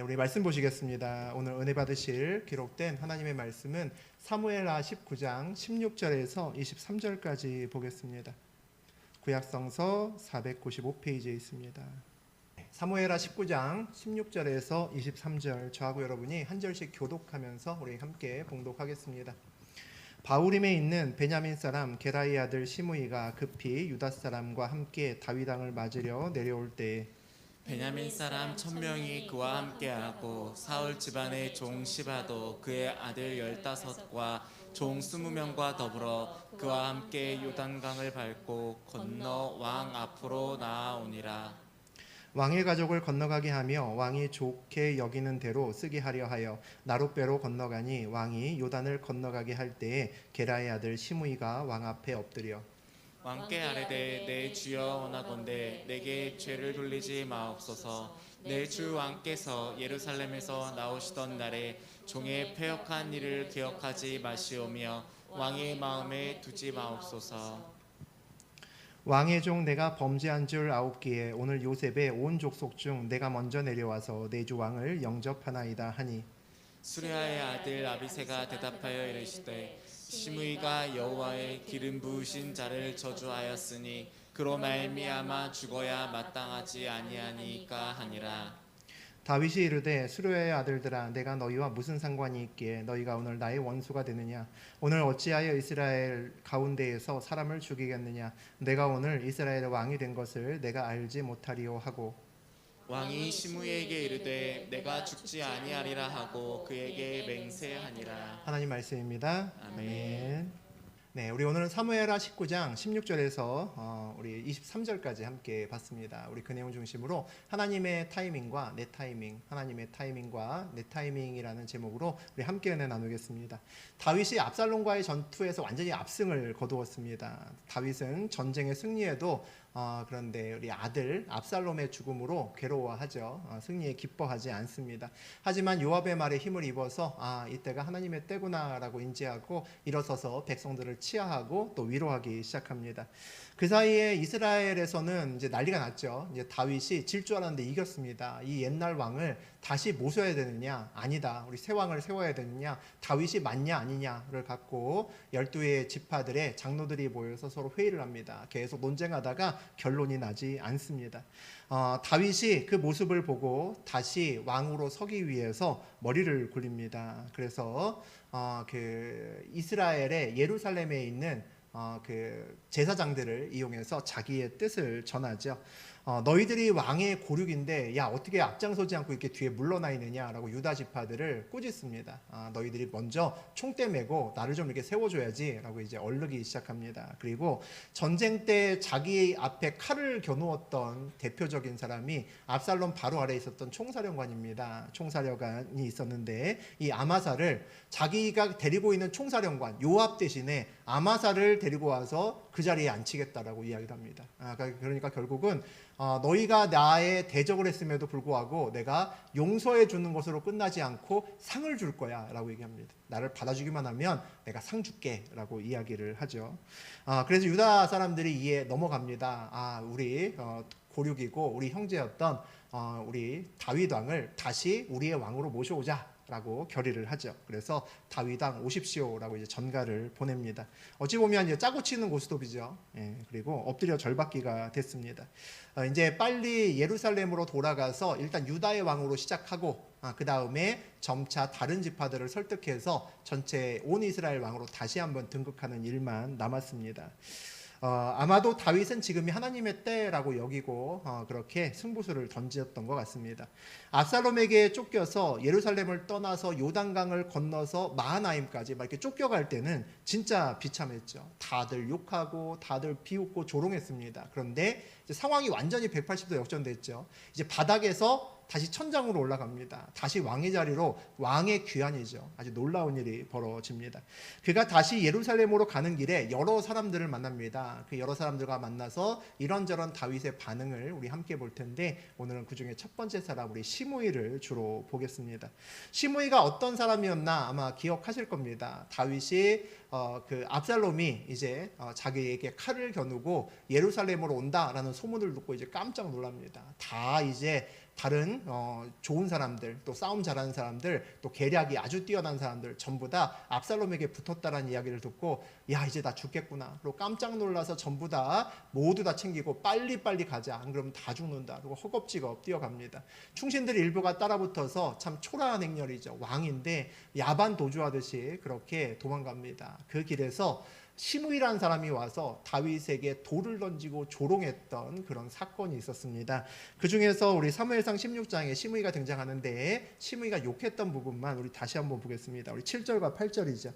우리 말씀 보시겠습니다. 오늘 은혜 받으실 기록된 하나님의 말씀은 사무엘하 19장 16절에서 23절까지 보겠습니다. 구약성서 495페이지에 있습니다. 사무엘하 19장 16절에서 23절, 저하고 여러분이 한 절씩 교독하면서 우리 함께 봉독하겠습니다. 바후림에 있는 베냐민 사람 게라의 아들 시므이가 급히 유다 사람과 함께 다윗 왕을 맞으려 내려올 때에 베냐민 사람 1000명이 그와 함께하고 사울 집안의 종 시바도 그의 아들 15과 종 20명과 더불어 그와 함께 요단강을 밟고 건너 왕 앞으로 나아오니라. 왕의 가족을 건너가게 하며 왕이 좋게 여기는 대로 쓰게 하려 하여 나룻배로 건너가니 왕이 요단을 건너가게 할 때에 게라의 아들 시므이가 왕 앞에 엎드려 왕께 아뢰되 내 주여 원하건대 내게 죄를 돌리지 마옵소서. 내 주 왕께서 예루살렘에서 나오시던 날에 종의 패역한 일을 기억하지 마시오며 왕의 마음에 두지 마옵소서. 왕의 종 내가 범죄한 줄 아옵기에 오늘 요셉의 온 족속 중 내가 먼저 내려와서 내 주 왕을 영접하나이다 하니 수레아의 아들 아비새가 대답하여 이르시되 시므이가 여호와의 기름 부으신 자를 저주하였으니 그로 말미암아 죽어야 마땅하지 아니하니까 하니라. 다윗이 이르되 수르야의 아들들아 내가 너희와 무슨 상관이 있기에 너희가 오늘 나의 원수가 되느냐. 오늘 어찌하여 이스라엘 가운데에서 사람을 죽이겠느냐. 내가 오늘 이스라엘의 왕이 된 것을 내가 알지 못하리요 하고 왕이 시므이에게 이르되 내가 죽지 아니하리라 하고 그에게 맹세하니라. 하나님 말씀입니다. 아멘. 네, 우리 오늘은 사무엘하 19장 16절에서 우리 23절까지 함께 봤습니다. 우리 그 내용 중심으로 하나님의 타이밍과 내 타이밍, 하나님의 타이밍과 내 타이밍이라는 제목으로 우리 함께 은혜 나누겠습니다. 다윗이 압살롬과의 전투에서 완전히 압승을 거두었습니다. 다윗은 전쟁의 승리에도 그런데 우리 아들 압살롬의 죽음으로 괴로워하죠. 승리에 기뻐하지 않습니다. 하지만 요압의 말에 힘을 입어서 이때가 하나님의 때구나라고 인지하고 일어서서 백성들을 치하하고 또 위로하기 시작합니다. 그 사이에 이스라엘에서는 이제 난리가 났죠. 이제 다윗이 질 줄 알았는데 이겼습니다. 이 옛날 왕을 다시 모셔야 되느냐? 아니다. 우리 새 왕을 세워야 되느냐? 다윗이 맞냐 아니냐를 갖고 12의 지파들의 장로들이 모여서 서로 회의를 합니다. 계속 논쟁하다가 결론이 나지 않습니다. 다윗이 그 모습을 보고 다시 왕으로 서기 위해서 머리를 굴립니다. 그래서 그 이스라엘의 예루살렘에 있는 그 제사장들을 이용해서 자기의 뜻을 전하죠. 너희들이 왕의 고륙인데 야 어떻게 앞장서지 않고 이렇게 뒤에 물러나 있느냐라고 유다 지파들을 꾸짖습니다. 너희들이 먼저 총대 메고 나를 좀 이렇게 세워줘야지라고 이제 얼르기 시작합니다. 그리고 전쟁 때 자기 앞에 칼을 겨누었던 대표적인 사람이 압살롬 바로 아래에 있었던 총사령관입니다. 총사령관이 있었는데 이 아마사를 자기가 데리고 있는 총사령관 요압 대신에 아마사를 데리고 와서 그 자리에 앉히겠다라고 이야기를 합니다. 그러니까 결국은 너희가 나의 대적을 했음에도 불구하고 내가 용서해 주는 것으로 끝나지 않고 상을 줄 거야 라고 얘기합니다. 나를 받아주기만 하면 내가 상 줄게 라고 이야기를 하죠. 그래서 유다 사람들이 이에 넘어갑니다. 우리 고륙이고 우리 형제였던 우리 다윗 왕을 다시 우리의 왕으로 모셔오자 라고 결의를 하죠. 그래서 다윗왕 오십시오라고 이제 전가를 보냅니다. 어찌 보면 이제 짜고 치는 고스톱이죠. 그리고 엎드려 절받기가 됐습니다. 이제 빨리 예루살렘으로 돌아가서 일단 유다의 왕으로 시작하고 그 다음에 점차 다른 지파들을 설득해서 전체 온 이스라엘 왕으로 다시 한번 등극하는 일만 남았습니다. 아마도 다윗은 지금이 하나님의 때라고 여기고 그렇게 승부수를 던졌던 것 같습니다. 압살롬에게 쫓겨서 예루살렘을 떠나서 요단강을 건너서 마하나임까지 막 이렇게 쫓겨갈 때는 진짜 비참했죠. 다들 욕하고 다들 비웃고 조롱했습니다. 그런데 이제 상황이 완전히 180도 역전됐죠. 이제 바닥에서 다시 천장으로 올라갑니다. 다시 왕의 자리로, 왕의 귀환이죠. 아주 놀라운 일이 벌어집니다. 그가 다시 예루살렘으로 가는 길에 여러 사람들을 만납니다. 그 여러 사람들과 만나서 이런저런 다윗의 반응을 우리 함께 볼 텐데, 오늘은 그 중에 첫 번째 사람 우리 시므이를 주로 보겠습니다. 시므이가 어떤 사람이었나 아마 기억하실 겁니다. 다윗이 그 압살롬이 이제 자기에게 칼을 겨누고 예루살렘으로 온다라는 소문을 듣고 이제 깜짝 놀랍니다. 다 이제 다른 좋은 사람들, 또 싸움 잘하는 사람들, 또 계략이 아주 뛰어난 사람들 전부 다 압살롬에게 붙었다라는 이야기를 듣고, 야 이제 나 죽겠구나, 그리고 깜짝 놀라서 전부 다 모두 다 챙기고 빨리빨리 가자, 안 그러면 다 죽는다, 그리고 허겁지겁 뛰어갑니다. 충신들 일부가 따라붙어서 참 초라한 행렬이죠. 왕인데 야반 도주하듯이 그렇게 도망갑니다. 그 길에서 시므이라는 사람이 와서 다윗에게 돌을 던지고 조롱했던 그런 사건이 있었습니다. 그 중에서 우리 사무엘상 16장에 시므이가 등장하는데, 시므이가 욕했던 부분만 우리 다시 한번 보겠습니다. 우리 7절과 8절이죠.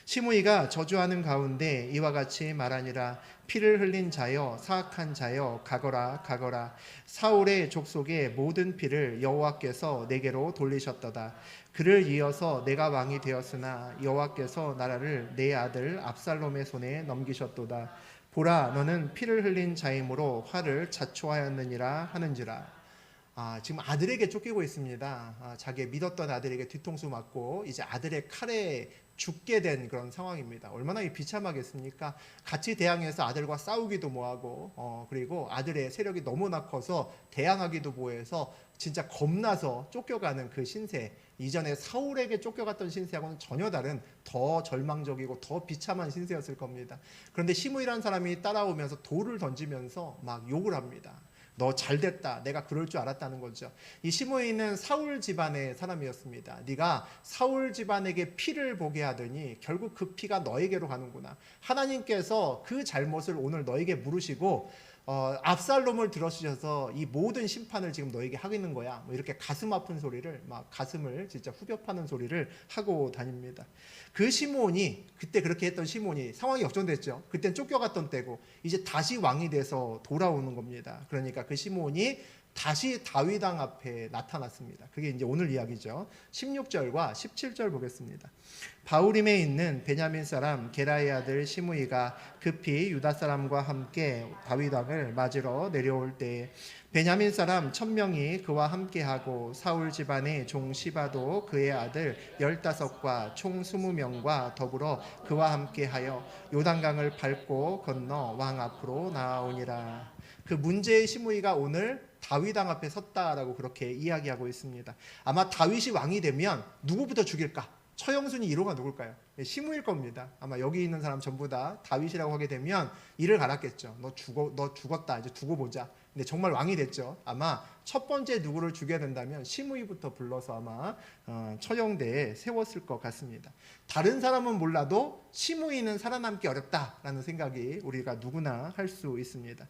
시므이가 저주하는 가운데 이와 같이 말하니라. 피를 흘린 자여, 사악한 자여, 가거라 가거라. 사울의 족속의 모든 피를 여호와께서 내게로 돌리셨도다. 그를 이어서 내가 왕이 되었으나 여호와께서 나라를 내 아들 압살롬의 손에 넘기셨도다. 보라, 너는 피를 흘린 자이므로 화를 자초하였느니라 하는지라. 지금 아들에게 쫓기고 있습니다. 자기의 믿었던 아들에게 뒤통수 맞고 이제 아들의 칼에 죽게 된 그런 상황입니다. 얼마나 비참하겠습니까? 같이 대항해서 아들과 싸우기도 뭐하고, 그리고 아들의 세력이 너무나 커서 대항하기도 뭐해서 진짜 겁나서 쫓겨가는 그 신세, 이전에 사울에게 쫓겨갔던 신세하고는 전혀 다른 더 절망적이고 더 비참한 신세였을 겁니다. 그런데 시므이라는 사람이 따라오면서 돌을 던지면서 막 욕을 합니다. 너 잘됐다, 내가 그럴 줄 알았다는 거죠. 이 시므이는 사울 집안의 사람이었습니다. 네가 사울 집안에게 피를 보게 하더니 결국 그 피가 너에게로 가는구나. 하나님께서 그 잘못을 오늘 너에게 물으시고 압살롬을 들어주셔서 이 모든 심판을 지금 너에게 하겠는 거야. 뭐 이렇게 가슴 아픈 소리를, 막 가슴을 진짜 후벼 파는 소리를 하고 다닙니다. 그 시므온이, 그때 그렇게 했던 시므온이 상황이 역전됐죠. 그땐 쫓겨갔던 때고 이제 다시 왕이 돼서 돌아오는 겁니다. 그러니까 그 시므온이 다시 다윗 왕 앞에 나타났습니다. 그게 이제 오늘 이야기죠. 16절과 17절 보겠습니다. 바후림에 있는 베냐민 사람 게라의 아들 시므이가 급히 유다 사람과 함께 다윗 왕을 맞으러 내려올 때에 베냐민 사람 1000명이 그와 함께하고 사울 집안의 종 시바도 그의 아들 15과 총 20명과 더불어 그와 함께하여 요단강을 밟고 건너 왕 앞으로 나아오니라. 그 문제의 시므이가 오늘 다윗 왕 앞에 섰다라고 그렇게 이야기하고 있습니다. 아마 다윗이 왕이 되면 누구부터 죽일까? 처형순위 1호가 누굴까요? 시므이일 겁니다. 아마 여기 있는 사람 전부 다 다윗이라고 하게 되면 이를 갈았겠죠. 너 죽었다, 이제 두고 보자. 근데 정말 왕이 됐죠. 아마 첫 번째 누구를 죽여야 된다면 시므이부터 불러서 아마 처형대에 세웠을 것 같습니다. 다른 사람은 몰라도 시므이는 살아남기 어렵다라는 생각이 우리가 누구나 할 수 있습니다.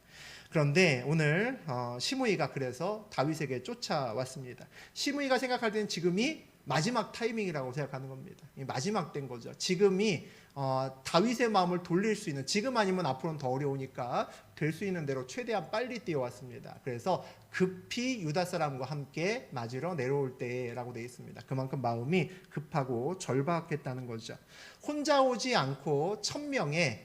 그런데 오늘 시므이가 그래서 다윗에게 쫓아왔습니다. 시므이가 생각할 때는 지금이 마지막 타이밍이라고 생각하는 겁니다. 마지막 된 거죠. 지금이 다윗의 마음을 돌릴 수 있는, 지금 아니면 앞으로는 더 어려우니까 될 수 있는 대로 최대한 빨리 뛰어왔습니다. 그래서 급히 유다 사람과 함께 맞으러 내려올 때라고 되어 있습니다. 그만큼 마음이 급하고 절박했다는 거죠. 혼자 오지 않고 1000명의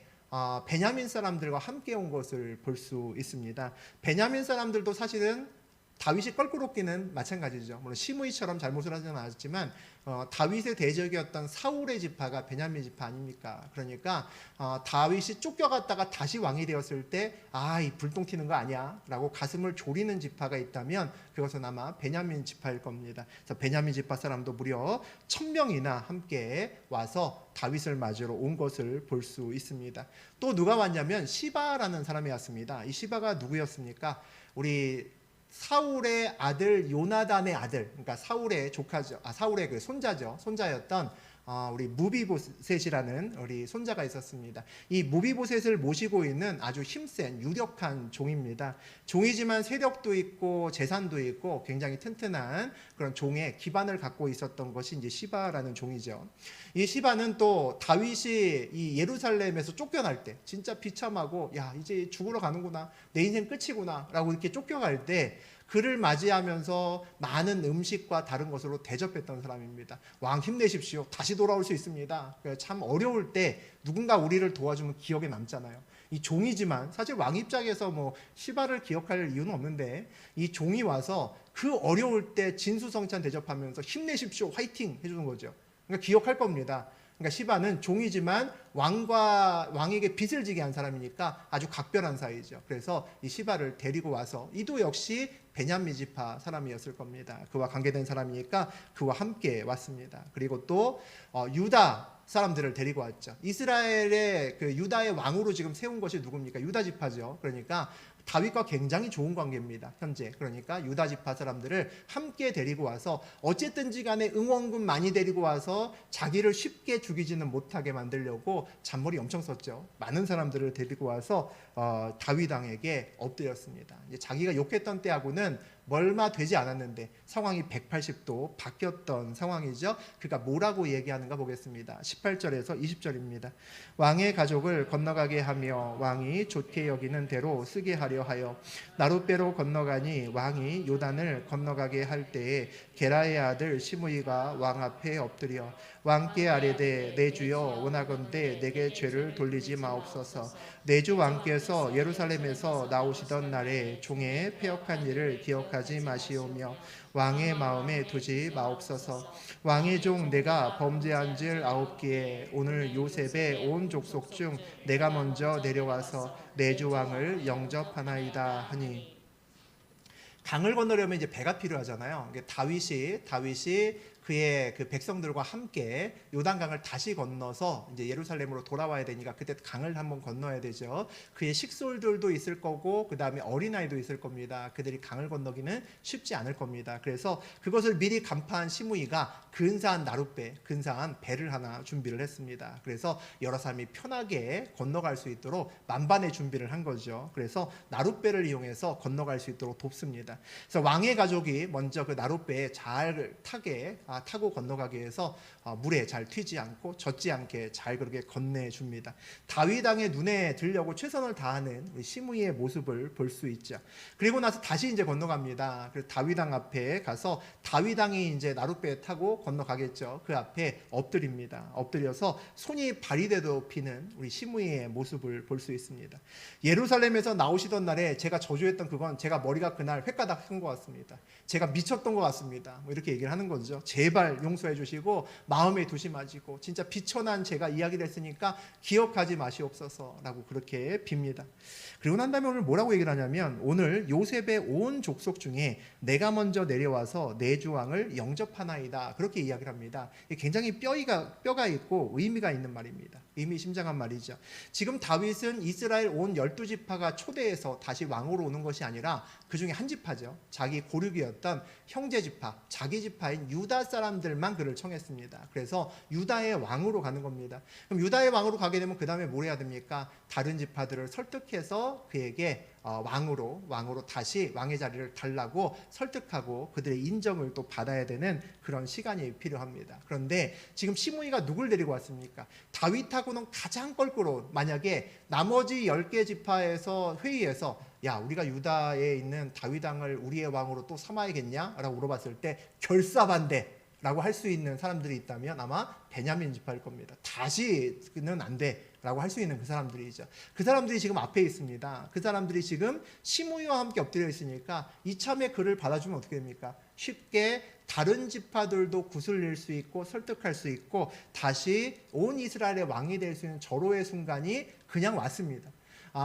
베냐민 사람들과 함께 온 것을 볼 수 있습니다. 베냐민 사람들도 사실은 다윗이 껄끄럽기는 마찬가지죠. 물론 시므이처럼 잘못을 하지는 않았지만 다윗의 대적이었던 사울의 지파가 베냐민 지파 아닙니까? 그러니까 다윗이 쫓겨갔다가 다시 왕이 되었을 때 이 불똥 튀는 거 아니야? 라고 가슴을 졸이는 지파가 있다면 그것은 아마 베냐민 지파일 겁니다. 그래서 베냐민 지파 사람도 무려 1000명이나 함께 와서 다윗을 맞으러 온 것을 볼 수 있습니다. 또 누가 왔냐면 시바라는 사람이 왔습니다. 이 시바가 누구였습니까? 우리 사울의 아들 요나단의 아들, 그러니까 사울의 조카죠. 사울의 그 손자였던 우리 무비보셋이라는 우리 손자가 있었습니다. 이 무비보셋을 모시고 있는 아주 힘센 유력한 종입니다. 종이지만 세력도 있고 재산도 있고 굉장히 튼튼한 그런 종의 기반을 갖고 있었던 것이 이제 시바라는 종이죠. 이 시바는 또 다윗이 이 예루살렘에서 쫓겨날 때 진짜 비참하고 야 이제 죽으러 가는구나, 내 인생 끝이구나 라고 이렇게 쫓겨갈 때 그를 맞이하면서 많은 음식과 다른 것으로 대접했던 사람입니다. 왕 힘내십시오. 다시 돌아올 수 있습니다. 참 어려울 때 누군가 우리를 도와주면 기억에 남잖아요. 이 종이지만 사실 왕 입장에서 뭐 시바를 기억할 이유는 없는데 이 종이 와서 그 어려울 때 진수성찬 대접하면서 힘내십시오. 화이팅 해주는 거죠. 그러니까 기억할 겁니다. 그러니까 시바는 종이지만 왕에게 빚을 지게 한 사람이니까 아주 각별한 사이죠. 그래서 이 시바를 데리고 와서 이도 역시 베냐민 지파 사람이었을 겁니다. 그와 관계된 사람이니까 그와 함께 왔습니다. 그리고 또 유다 사람들을 데리고 왔죠. 이스라엘의 그 유다의 왕으로 지금 세운 것이 누굽니까? 유다 지파죠. 그러니까 다윗과 굉장히 좋은 관계입니다. 현재. 그러니까 유다 지파 사람들을 함께 데리고 와서 어쨌든지 간에 응원군 많이 데리고 와서 자기를 쉽게 죽이지는 못하게 만들려고 잔머리 엄청 썼죠. 많은 사람들을 데리고 와서 다윗 왕에게 엎드렸습니다. 이제 자기가 욕했던 때하고는 얼마 되지 않았는데 상황이 180도 바뀌었던 상황이죠. 그가 뭐라고 얘기하는가 보겠습니다. 18절에서 20절입니다. 왕의 가족을 건너가게 하며 왕이 좋게 여기는 대로 쓰게 하려 하여 나룻배로 건너가니 왕이 요단을 건너가게 할 때에 게라의 아들 시므이가 왕 앞에 엎드려 왕께 아뢰되 내 주여 원하건대 내게 죄를 돌리지 마옵소서. 내 주 왕께서 예루살렘에서 나오시던 날에 종의 패역한 일을 기억하지 마시오며 왕의 마음에 두지 마옵소서. 왕의 종 내가 범죄한 질 9개에 오늘 요셉의 온 족속 중 내가 먼저 내려와서 내 주 왕을 영접하나이다 하니. 강을 건너려면 이제 배가 필요하잖아요. 다윗이 그의 그 백성들과 함께 요단강을 다시 건너서 이제 예루살렘으로 돌아와야 되니까 그때 강을 한번 건너야 되죠. 그의 식솔들도 있을 거고 그 다음에 어린아이도 있을 겁니다. 그들이 강을 건너기는 쉽지 않을 겁니다. 그래서 그것을 미리 간파한 시므이가 근사한 나룻배, 근사한 배를 하나 준비를 했습니다. 그래서 여러 사람이 편하게 건너갈 수 있도록 만반의 준비를 한 거죠. 그래서 나룻배를 이용해서 건너갈 수 있도록 돕습니다. 그래서 왕의 가족이 먼저 그 나룻배에 잘 타고 건너가기 위해서 물에 잘 튀지 않고 젖지 않게 잘 그렇게 건네줍니다. 다윗 왕의 눈에 들려고 최선을 다하는 우리 시므이의 모습을 볼 수 있죠. 그리고 나서 다시 이제 건너갑니다. 그래서 다윗 왕 앞에 가서 다윗 왕이 이제 나룻배에 타고 건너가겠죠. 그 앞에 엎드립니다. 엎드려서 손이 발이 되도피는 우리 시므이의 모습을 볼 수 있습니다. 예루살렘에서 나오시던 날에 제가 저주했던 그건 제가 머리가 그날 횟가닥 한 것 같습니다. 제가 미쳤던 것 같습니다. 뭐 이렇게 얘기를 하는 거죠. 제발 용서해 주시고 마음에 두지 마시고 진짜 비천한 제가 이야기를 했으니까 기억하지 마시옵소서라고 그렇게 빕니다. 그리고 난 다음에 오늘 뭐라고 얘기를 하냐면 오늘 요셉의 온 족속 중에 내가 먼저 내려와서 내 주 왕을 영접하나이다 그렇게 이야기를 합니다. 굉장히 뼈가 있고 의미가 있는 말입니다. 의미심장한 말이죠. 지금 다윗은 이스라엘 온 12지파가 초대해서 다시 왕으로 오는 것이 아니라 그 중에 한 지파죠. 자기 고륙이었던 형제 지파, 자기 지파인 유다 사람들만 그를 청했습니다. 그래서 유다의 왕으로 가는 겁니다. 그럼 유다의 왕으로 가게 되면 그 다음에 뭘 해야 됩니까? 다른 지파들을 설득해서 그에게 왕으로 다시 왕의 자리를 달라고 설득하고 그들의 인정을 또 받아야 되는 그런 시간이 필요합니다. 그런데 지금 시므이가 누굴 데리고 왔습니까? 다윗하고는 가장 껄끄러운, 만약에 나머지 10개 지파에서 회의해서 야 우리가 유다에 있는 다윗 왕을 우리의 왕으로 또 삼아야겠냐? 라고 물어봤을 때 결사반대 라고 할 수 있는 사람들이 있다면 아마 베냐민 지파일 겁니다. 다시는 안 돼 라고 할 수 있는 그 사람들이죠. 그 사람들이 지금 앞에 있습니다. 그 사람들이 지금 시므이와 함께 엎드려 있으니까 이참에 그를 받아주면 어떻게 됩니까? 쉽게 다른 지파들도 구슬릴 수 있고 설득할 수 있고 다시 온 이스라엘의 왕이 될 수 있는 절호의 순간이 그냥 왔습니다.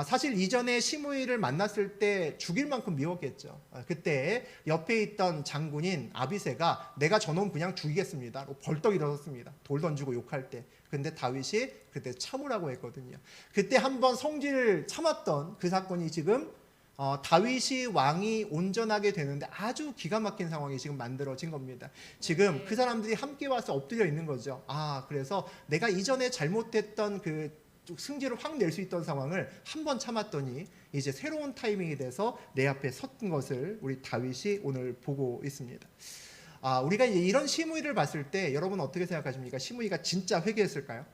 사실 이전에 시므이를 만났을 때 죽일 만큼 미웠겠죠. 그때 옆에 있던 장군인 아비새가 내가 저놈 그냥 죽이겠습니다. 벌떡 일어섰습니다. 돌 던지고 욕할 때. 근데 다윗이 그때 참으라고 했거든요. 그때 한번 성질을 참았던 그 사건이 지금 다윗이 왕이 온전하게 되는데 아주 기가 막힌 상황이 지금 만들어진 겁니다. 지금 그 사람들이 함께 와서 엎드려 있는 거죠. 그래서 내가 이전에 잘못했던 그 승질을 확 낼 수 있던 상황을 한 번 참았더니 이제 새로운 타이밍이 돼서 내 앞에 섰던 것을 우리 다윗이 오늘 보고 있습니다. 우리가 이제 이런 시므이를 봤을 때 여러분 어떻게 생각하십니까? 시므이가 진짜 회개했을까요?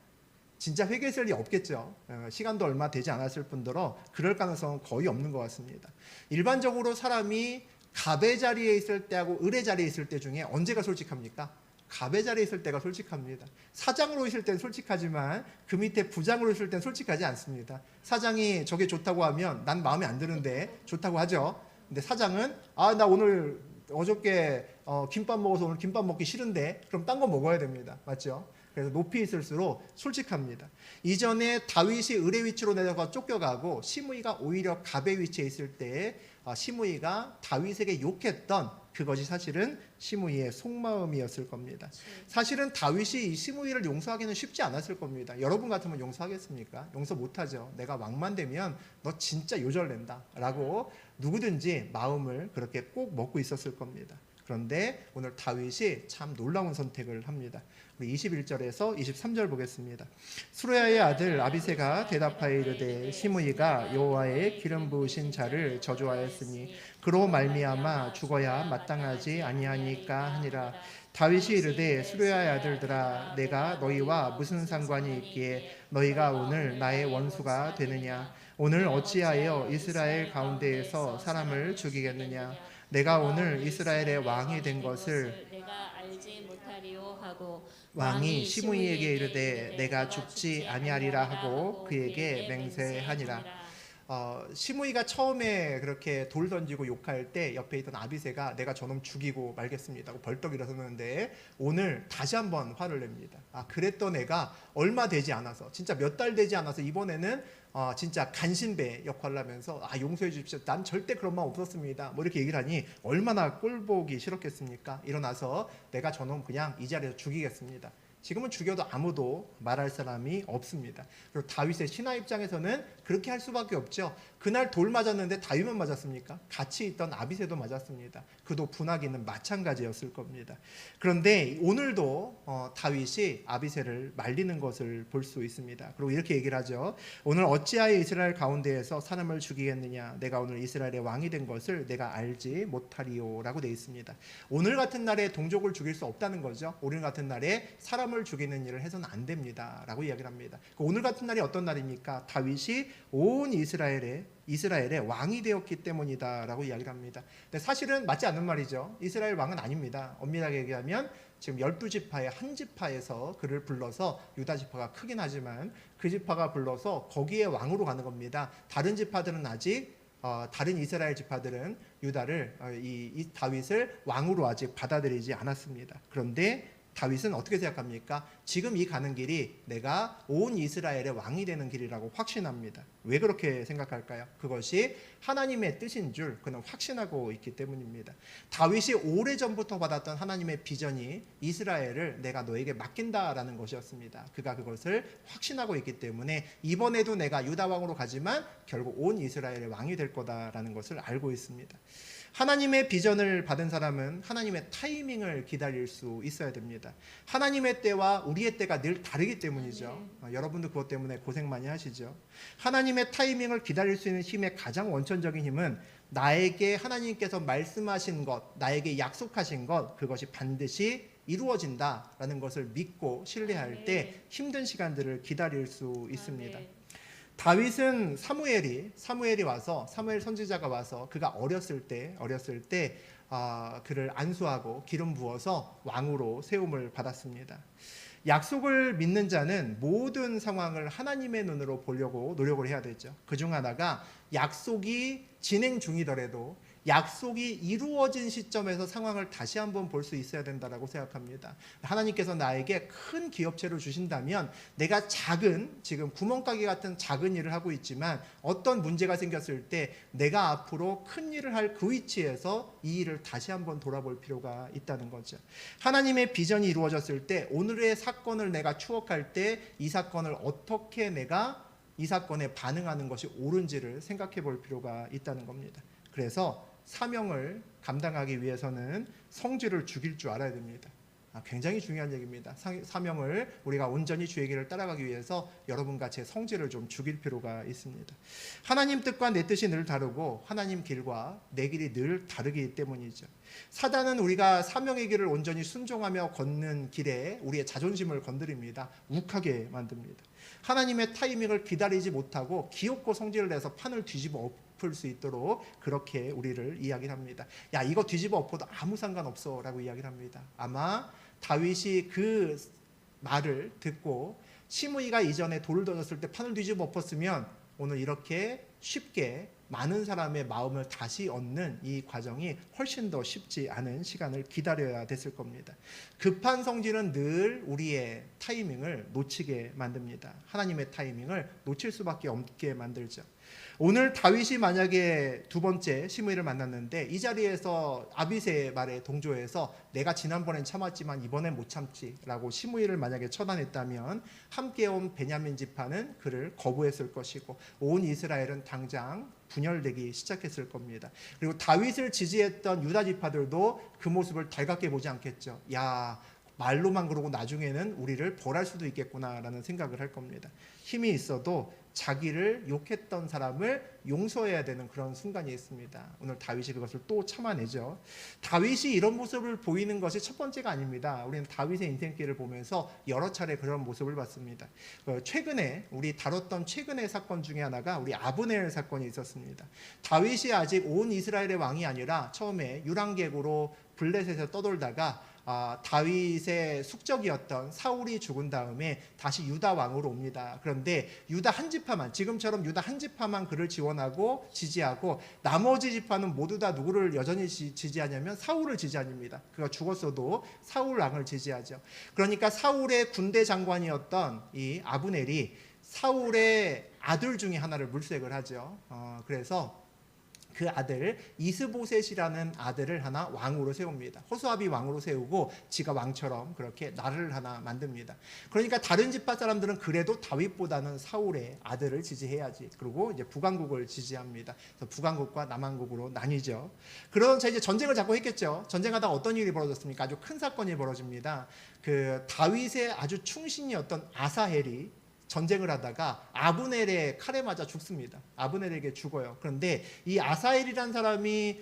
진짜 회개했을 리 없겠죠. 시간도 얼마 되지 않았을 뿐더러 그럴 가능성은 거의 없는 것 같습니다. 일반적으로 사람이 갑의 자리에 있을 때하고 을의 자리에 있을 때 중에 언제가 솔직합니까? 갑의 자리에 있을 때가 솔직합니다. 사장으로 있을 때는 솔직하지만 그 밑에 부장으로 있을 때는 솔직하지 않습니다. 사장이 저게 좋다고 하면 난 마음에 안 드는데 좋다고 하죠. 근데 사장은 나 오늘 어저께 김밥 먹어서 오늘 김밥 먹기 싫은데 그럼 딴 거 먹어야 됩니다. 맞죠? 그래서 높이 있을수록 솔직합니다. 이전에 다윗이 을의 위치로 내려가 쫓겨가고 시므이가 오히려 갑의 위치에 있을 때 시므이가 다윗에게 욕했던 그것이 사실은 시므이의 속마음이었을 겁니다. 사실은 다윗이 이 시므이를 용서하기는 쉽지 않았을 겁니다. 여러분 같으면 용서하겠습니까? 용서 못하죠. 내가 왕만 되면 너 진짜 요절낸다 라고 누구든지 마음을 그렇게 꼭 먹고 있었을 겁니다. 그런데 오늘 다윗이 참 놀라운 선택을 합니다. 우리 21절에서 23절 보겠습니다. 수르야의 아들 아비새가 대답하여 이르되 시므이가 여호와의 기름 부으신 자를 저주하였으니 그로 말미암아 죽어야 마땅하지 아니하니까 하니라. 다윗이 이르되 수르야의 아들들아 내가 너희와 무슨 상관이 있기에 너희가 오늘 나의 원수가 되느냐. 오늘 어찌하여 이스라엘 가운데에서 사람을 죽이겠느냐. 내가 오늘 이스라엘의 왕이 된 것을 내가 알지 못하리요 하고 왕이 시므이에게 이르되 내가 죽지 아니하리라 하고 그에게 맹세하니라. 시므이가 처음에 그렇게 돌 던지고 욕할 때 옆에 있던 아비새가 내가 저놈 죽이고 말겠습니다 하고 벌떡 일어섰는데 오늘 다시 한번 화를 냅니다. 그랬던 애가 얼마 되지 않아서 진짜 몇 달 되지 않아서 이번에는 진짜 간신배 역할을 하면서 용서해 주십시오. 난 절대 그런 마음 없었습니다. 뭐 이렇게 얘기를 하니 얼마나 꼴보기 싫었겠습니까? 일어나서 내가 저놈 그냥 이 자리에서 죽이겠습니다. 지금은 죽여도 아무도 말할 사람이 없습니다. 그리고 다윗의 신하 입장에서는 그렇게 할 수밖에 없죠. 그날 돌 맞았는데 다윗만 맞았습니까? 같이 있던 아비새도 맞았습니다. 그도 분하기는 마찬가지였을 겁니다. 그런데 오늘도 다윗이 아비새를 말리는 것을 볼 수 있습니다. 그리고 이렇게 얘기를 하죠. 오늘 어찌하여 이스라엘 가운데에서 사람을 죽이겠느냐. 내가 오늘 이스라엘의 왕이 된 것을 내가 알지 못하리요 라고 되어 있습니다. 오늘 같은 날에 동족을 죽일 수 없다는 거죠. 오늘 같은 날에 사람을 죽이는 일을 해서는 안 됩니다 라고 이야기를 합니다. 오늘 같은 날이 어떤 날입니까? 다윗이 온 이스라엘의 왕이 되었기 때문이다 라고 이야기를 합니다. 근데 사실은 맞지 않는 말이죠. 이스라엘 왕은 아닙니다. 엄밀하게 얘기하면 지금 12지파의 한 지파에서 그를 불러서 유다 지파가 크긴 하지만 그 지파가 불러서 거기에 왕으로 가는 겁니다. 다른 지파들은 아직 다른 이스라엘 지파들은 유다를 이 다윗을 왕으로 아직 받아들이지 않았습니다. 그런데 다윗은 어떻게 생각합니까? 지금 이 가는 길이 내가 온 이스라엘의 왕이 되는 길이라고 확신합니다. 왜 그렇게 생각할까요? 그것이 하나님의 뜻인 줄 그는 확신하고 있기 때문입니다. 다윗이 오래전부터 받았던 하나님의 비전이 이스라엘을 내가 너에게 맡긴다라는 것이었습니다. 그가 그것을 확신하고 있기 때문에 이번에도 내가 유다 왕으로 가지만 결국 온 이스라엘의 왕이 될 거다라는 것을 알고 있습니다. 하나님의 비전을 받은 사람은 하나님의 타이밍을 기다릴 수 있어야 됩니다. 하나님의 때와 우리의 때가 늘 다르기 때문이죠. 여러분도 그것 때문에 고생 많이 하시죠. 하나님의 타이밍을 기다릴 수 있는 힘의 가장 원천적인 힘은 나에게 하나님께서 말씀하신 것, 나에게 약속하신 것, 그것이 반드시 이루어진다라는 것을 믿고 신뢰할 때 힘든 시간들을 기다릴 수 있습니다. 다윗은 사무엘이 와서 사무엘 선지자가 와서 그가 어렸을 때 그를 안수하고 기름 부어서 왕으로 세움을 받았습니다. 약속을 믿는 자는 모든 상황을 하나님의 눈으로 보려고 노력을 해야 되죠. 그중 하나가 약속이 진행 중이더라도 약속이 이루어진 시점에서 상황을 다시 한번 볼 수 있어야 된다고 생각합니다. 하나님께서 나에게 큰 기업체를 주신다면 내가 지금 구멍가게 같은 작은 일을 하고 있지만 어떤 문제가 생겼을 때 내가 앞으로 큰 일을 할 그 위치에서 이 일을 다시 한번 돌아볼 필요가 있다는 거죠. 하나님의 비전이 이루어졌을 때 오늘의 사건을 내가 추억할 때 이 사건을 어떻게 내가 이 사건에 반응하는 것이 옳은지를 생각해 볼 필요가 있다는 겁니다. 그래서 사명을 감당하기 위해서는 성질을 죽일 줄 알아야 됩니다. 굉장히 중요한 얘기입니다. 사명을 우리가 온전히 주의 길을 따라가기 위해서 여러분과 제 성질을 좀 죽일 필요가 있습니다. 하나님 뜻과 내 뜻이 늘 다르고 하나님 길과 내 길이 늘 다르기 때문이죠. 사단은 우리가 사명의 길을 온전히 순종하며 걷는 길에 우리의 자존심을 건드립니다. 욱하게 만듭니다. 하나님의 타이밍을 기다리지 못하고 기어코 성질을 내서 판을 뒤집어 엎을 수 있도록 그렇게 우리를 이야기를 합니다. 야, 이거 뒤집어 엎어도 아무 상관없어 라고 이야기를 합니다. 아마 다윗이 그 말을 듣고 시므이가 이전에 돌을 던졌을 때 판을 뒤집어 엎었으면 오늘 이렇게 쉽게 많은 사람의 마음을 다시 얻는 이 과정이 훨씬 더 쉽지 않은 시간을 기다려야 됐을 겁니다. 급한 성질은 늘 우리의 타이밍을 놓치게 만듭니다. 하나님의 타이밍을 놓칠 수밖에 없게 만들죠. 오늘 다윗이 만약에 두 번째 시므이를 만났는데 이 자리에서 아비새의 말에 동조해서 내가 지난번엔 참았지만 이번엔 못 참지라고 시므이를 만약에 처단했다면 함께 온 베냐민 지파는 그를 거부했을 것이고 온 이스라엘은 당장 분열되기 시작했을 겁니다. 그리고 다윗을 지지했던 유다 지파들도 그 모습을 달갑게 보지 않겠죠. 야, 말로만 그러고 나중에는 우리를 벌할 수도 있겠구나라는 생각을 할 겁니다. 힘이 있어도 자기를 욕했던 사람을 용서해야 되는 그런 순간이 있습니다. 오늘 다윗이 그것을 또 참아내죠. 다윗이 이런 모습을 보이는 것이 첫 번째가 아닙니다. 우리는 다윗의 인생길을 보면서 여러 차례 그런 모습을 봤습니다. 최근에 우리 다뤘던 최근의 사건 중에 하나가 우리 아브넬 사건이 있었습니다. 다윗이 아직 온 이스라엘의 왕이 아니라 처음에 유랑객으로 블레셋에서 떠돌다가 다윗의 숙적이었던 사울이 죽은 다음에 다시 유다 왕으로 옵니다. 그런데 유다 한 지파만, 지금처럼 유다 한 지파만 그를 지원하고 지지하고 나머지 지파는 모두 다 누구를 여전히 지지하냐면 사울을 지지합니다. 그가 죽었어도 사울 왕을 지지하죠. 그러니까 사울의 군대 장관이었던 이 아브넬이 사울의 아들 중에 하나를 물색을 하죠. 그래서 그 아들 이스보셋이라는 아들을 하나 왕으로 세웁니다. 호수아비 왕으로 세우고 지가 왕처럼 그렇게 나라를 하나 만듭니다. 그러니까 다른 지파 사람들은 그래도 다윗보다는 사울의 아들을 지지해야지. 그리고 이제 북왕국을 지지합니다. 그래서 북왕국과 남왕국으로 나뉘죠. 그러면서 이제 전쟁을 자꾸 했겠죠. 전쟁하다가 어떤 일이 벌어졌습니까? 아주 큰 사건이 벌어집니다. 그 다윗의 아주 충신이었던 아사헬이 전쟁을 하다가 아브넬의 칼에 맞아 죽습니다. 아브넬에게 죽어요. 그런데 이 아사헬이란 사람이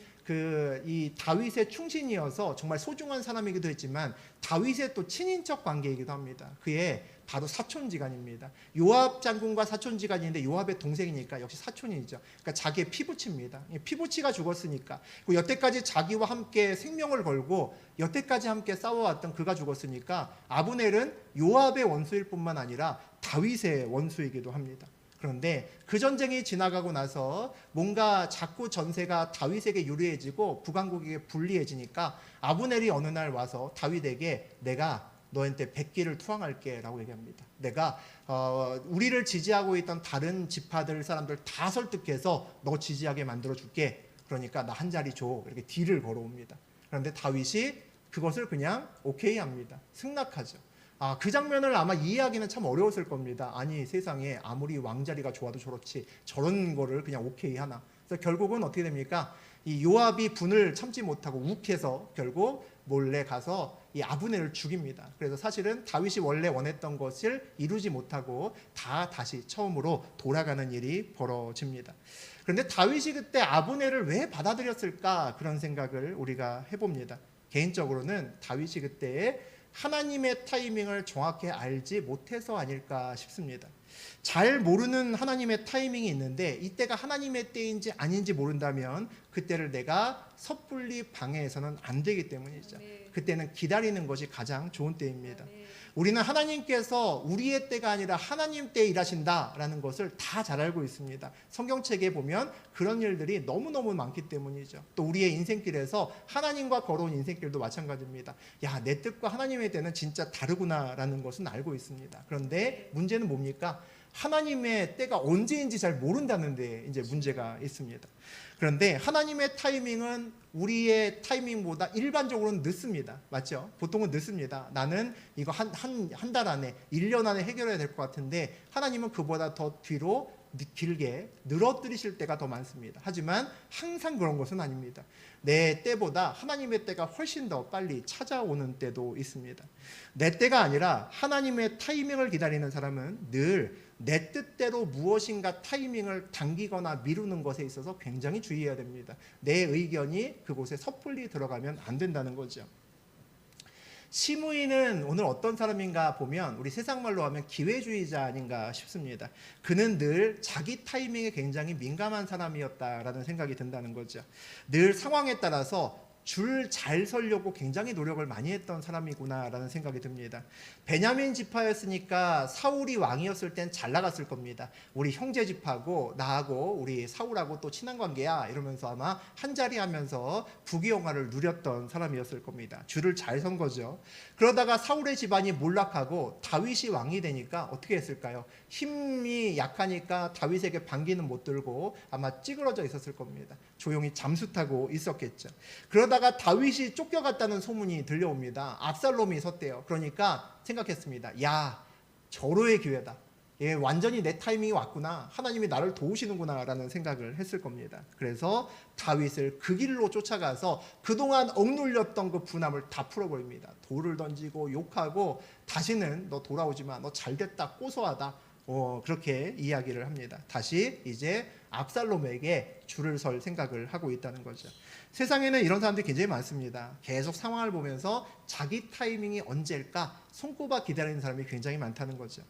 이 다윗의 충신이어서 정말 소중한 사람이기도 했지만 다윗의 또 친인척 관계이기도 합니다. 그의 바로 사촌지간입니다. 요압 장군과 사촌지간인데 요압의 동생이니까 역시 사촌이죠. 그러니까 자기의 피부치입니다. 피부치가 죽었으니까. 그리고 여태까지 자기와 함께 생명을 걸고 여태까지 함께 싸워왔던 그가 죽었으니까 아브넬은 요압의 원수일 뿐만 아니라 다윗의 원수이기도 합니다. 그런데 그 전쟁이 지나가고 나서 뭔가 자꾸 전세가 다윗에게 유리해지고 북왕국에게 불리해지니까 아브넬이 어느 날 와서 다윗에게 내가 너한테 100기를 투항할게 라고 얘기합니다. 내가 우리를 지지하고 있던 다른 지파들 사람들 다 설득해서 너 지지하게 만들어 줄게. 그러니까 나 한 자리 줘. 이렇게 딜을 걸어옵니다. 그런데 다윗이 그것을 그냥 오케이 합니다. 승낙하죠. 그 장면을 아마 이해하기는 참 어려웠을 겁니다. 아니 세상에 아무리 왕자리가 좋아도 저렇지 저런 거를 그냥 오케이 하나. 그래서 결국은 어떻게 됩니까? 이 요압이 분을 참지 못하고 욱해서 결국 몰래 가서 이 아브넬을 죽입니다. 그래서 사실은 다윗이 원래 원했던 것을 이루지 못하고 다시 처음으로 돌아가는 일이 벌어집니다. 그런데 다윗이 그때 아브넬을 왜 받아들였을까 그런 생각을 우리가 해봅니다. 개인적으로는 다윗이 그때 하나님의 타이밍을 정확히 알지 못해서 아닐까 싶습니다. 잘 모르는 하나님의 타이밍이 있는데 이때가 하나님의 때인지 아닌지 모른다면 그때를 내가 섣불리 방해해서는 안 되기 때문이죠. 그때는 기다리는 것이 가장 좋은 때입니다. 우리는 하나님께서 우리의 때가 아니라 하나님 때 일하신다라는 것을 다 잘 알고 있습니다. 성경책에 보면 그런 일들이 너무너무 많기 때문이죠. 또 우리의 인생길에서 하나님과 걸어온 인생길도 마찬가지입니다. 야, 내 뜻과 하나님의 때는 진짜 다르구나라는 것은 알고 있습니다. 그런데 문제는 뭡니까? 하나님의 때가 언제인지 잘 모른다는 데 이제 문제가 있습니다. 그런데 하나님의 타이밍은 우리의 타이밍보다 일반적으로는 늦습니다. 맞죠? 보통은 늦습니다. 나는 이거 한 달 안에 1년 안에 해결해야 될 것 같은데 하나님은 그보다 더 뒤로 길게 늘어뜨리실 때가 더 많습니다. 하지만 항상 그런 것은 아닙니다. 내 때보다 하나님의 때가 훨씬 더 빨리 찾아오는 때도 있습니다. 내 때가 아니라 하나님의 타이밍을 기다리는 사람은 늘 내 뜻대로 무엇인가 타이밍을 당기거나 미루는 것에 있어서 굉장히 주의해야 됩니다. 내 의견이 그곳에 섣불리 들어가면 안 된다는 거죠. 시므이는 오늘 어떤 사람인가 보면 우리 세상 말로 하면 기회주의자 아닌가 싶습니다. 그는 늘 자기 타이밍에 굉장히 민감한 사람이었다라는 생각이 든다는 거죠. 늘 상황에 따라서 줄 잘 서려고 굉장히 노력을 많이 했던 사람이구나라는 생각이 듭니다. 베냐민 지파였으니까 사울이 왕이었을 땐 잘 나갔을 겁니다. 우리 형제 집하고 나하고 우리 사울하고 또 친한 관계야 이러면서 아마 한자리 하면서 부귀영화를 누렸던 사람이었을 겁니다. 줄을 잘 선 거죠. 그러다가 사울의 집안이 몰락하고 다윗이 왕이 되니까 어떻게 했을까요? 힘이 약하니까 다윗에게 반기는 못 들고 아마 찌그러져 있었을 겁니다. 조용히 잠수 타고 있었겠죠. 그러다가 다윗이 쫓겨갔다는 소문이 들려옵니다. 압살롬이 섰대요. 그러니까 생각했습니다. 야, 절호의 기회다. 예, 완전히 내 타이밍이 왔구나. 하나님이 나를 도우시는구나 라는 생각을 했을 겁니다. 그래서 다윗을 그 길로 쫓아가서 그동안 억눌렸던 그 분함을 다 풀어버립니다. 돌을 던지고 욕하고 다시는 너 돌아오지 마. 너 잘됐다. 고소하다. 그렇게 이야기를 합니다. 다시 이제 압살롬에게 줄을 설 생각을 하고 있다는 거죠. 세상에는 이런 사람들이 굉장히 많습니다. 계속 상황을 보면서 자기 타이밍이 언제일까 손꼽아 기다리는 사람이 굉장히 많다는 거죠.